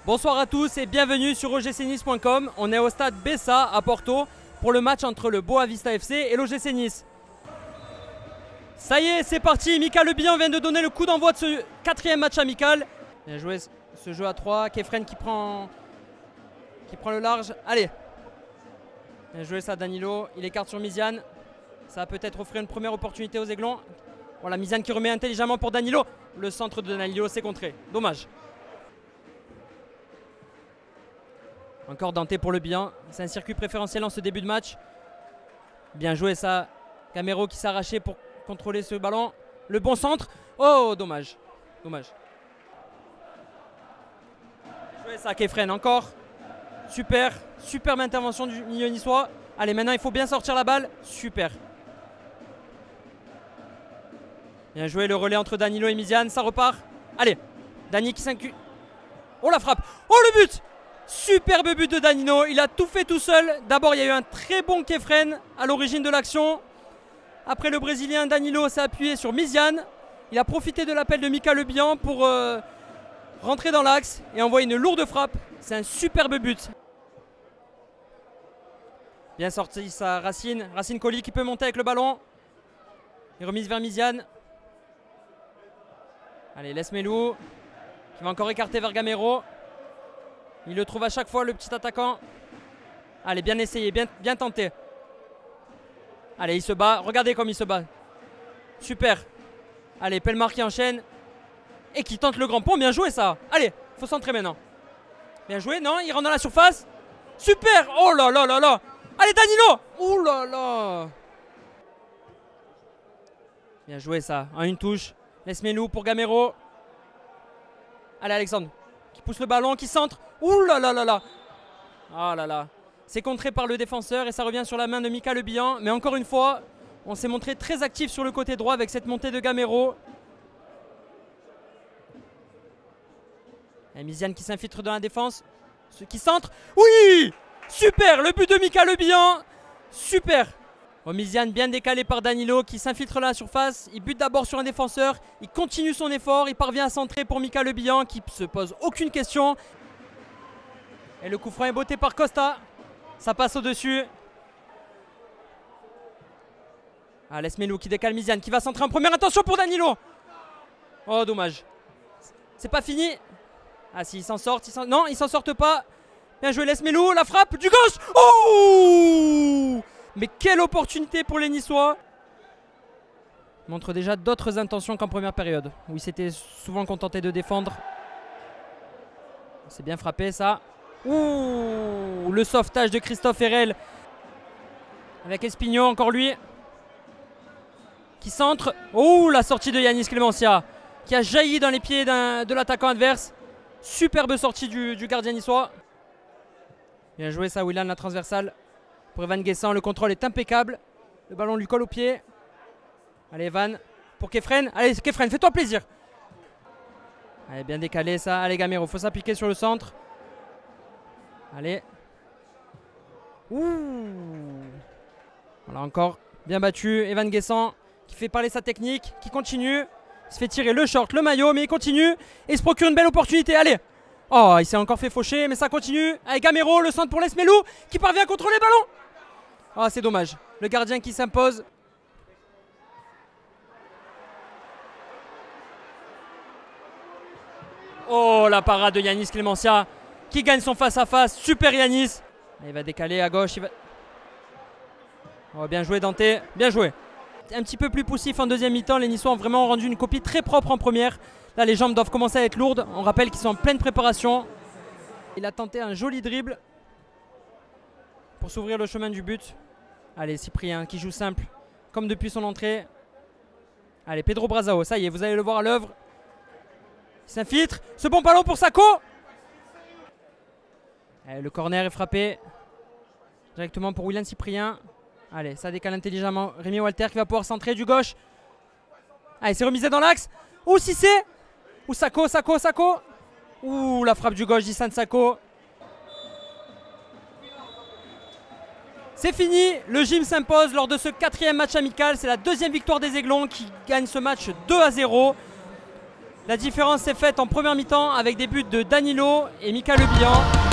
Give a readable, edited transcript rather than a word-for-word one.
Bonsoir à tous et bienvenue sur ogcnice.com. On est au stade Bessa à Porto pour le match entre le Boavista FC et l'OGC Nice. Ça y est, c'est parti. Mika Le Bihan vient de donner le coup d'envoi de ce quatrième match amical. Bien joué ce jeu à 3. Kefren qui prend le large. Allez. Bien joué ça, Danilo. Il écarte sur Miziane. Ça va peut-être offrir une première opportunité aux Aiglons. Voilà, Miziane qui remet intelligemment pour Danilo. Le centre de Danilo s'est contré. Dommage. Encore Dante pour Le Bihan. C'est un circuit préférentiel en ce début de match. Bien joué ça. Gamero qui s'est arraché pour contrôler ce ballon. Le bon centre. Oh, dommage. Dommage. Joué ça, Kefren encore. Super. Superbe intervention du milieu niçois. Allez, maintenant il faut bien sortir la balle. Super. Bien joué le relais entre Danilo et Miziane. Ça repart. Allez. Dani qui s'inclut. Oh la frappe. Oh le but. Superbe but de Danilo, il a tout fait tout seul. D'abord il y a eu un très bon Kefren à l'origine de l'action. Après le Brésilien Danilo s'est appuyé sur Miziane. Il a profité de l'appel de Mika Le Bihan pour rentrer dans l'axe et envoyer une lourde frappe. C'est un superbe but. Bien sorti ça, Racine Colli qui peut monter avec le ballon. Et remise vers Miziane. Allez, Lesmelou qui va encore écarter vers Gamero. Il le trouve à chaque fois, le petit attaquant. Allez, bien essayé, bien tenté. Allez, il se bat. Regardez comme il se bat. Super. Allez, Pelmar qui enchaîne. Et qui tente le grand pont. Bien joué ça. Allez, faut centrer maintenant. Bien joué. Non, il rentre dans la surface. Super. Oh là là là là. Allez, Danilo. Oh là là. Bien joué ça. En une touche. Lesmelou pour Gamero. Allez, Alexandre. Qui pousse le ballon, qui centre. Ouh là là là là. Ah là là. C'est contré par le défenseur et ça revient sur la main de Mika Le Bihan. Mais encore une fois, on s'est montré très actif sur le côté droit avec cette montée de Gamero. Et Miziane qui s'infiltre dans la défense. Ceux qui centre. Oui. Super. Le but de Mika Le Bihan. Super. Oh, Miziane bien décalé par Danilo qui s'infiltre dans la surface. Il bute d'abord sur un défenseur. Il continue son effort. Il parvient à centrer pour Mika Le Bihan qui se pose aucune question. Et le coup franc est botté par Costa. Ça passe au-dessus. Ah, Lesmelou qui décale Miziane qui va centrer en première intention pour Danilo. Oh, dommage. C'est pas fini. Ah si, ils s'en sortent. Non, ils s'en sortent pas. Bien joué Lesmelou. La frappe du gauche. Oh! Mais quelle opportunité pour les Niçois. Il montre déjà d'autres intentions qu'en première période, où il s'était souvent contenté de défendre. C'est bien frappé ça. Ouh, le sauvetage de Christophe Herrel. Avec Espignon, encore lui. Qui centre. Oh, la sortie de Yanis Clémencia. Qui a jailli dans les pieds de l'attaquant adverse. Superbe sortie du gardien niçois. Bien joué ça, Willan, la transversale. Pour Evan Guessant, le contrôle est impeccable. Le ballon lui colle au pied. Allez, Evan. Pour Kefren. Allez, Kefren, fais-toi plaisir. Allez, bien décalé ça. Allez, Gamero, faut s'appliquer sur le centre. Allez. Ouh. Voilà, encore bien battu. Evan Guessant qui fait parler sa technique, qui continue. Il se fait tirer le short, le maillot, mais il continue. Et il se procure une belle opportunité. Allez. Oh, il s'est encore fait faucher, mais ça continue. Avec Gamero, le centre pour Lesmelou qui parvient à contrôler le ballon. Oh, c'est dommage. Le gardien qui s'impose. Oh, la parade de Yanis Clémencia qui gagne son face-à-face. Super Yanis. Il va décaler à gauche. Oh, bien joué Dante. Bien joué. Un petit peu plus poussif en deuxième mi-temps. Les Niçois ont vraiment rendu une copie très propre en première. Là, les jambes doivent commencer à être lourdes. On rappelle qu'ils sont en pleine préparation. Il a tenté un joli dribble pour s'ouvrir le chemin du but. Allez, Cyprien qui joue simple, comme depuis son entrée. Allez, Pedro Brazao, ça y est, vous allez le voir à l'œuvre. Il s'infiltre. Ce bon ballon pour Sako. Allez, le corner est frappé directement pour William Cyprien. Allez, ça décale intelligemment. Rémi Walter qui va pouvoir centrer du gauche. Allez, c'est remisé dans l'axe. Ou Cissé. Ou Sako. Ouh, la frappe du gauche d'Issane Sako. C'est fini, le gym s'impose lors de ce quatrième match amical. C'est la deuxième victoire des Aiglons qui gagne ce match 2-0. La différence est faite en première mi-temps avec des buts de Danilo et Mika Le Bihan.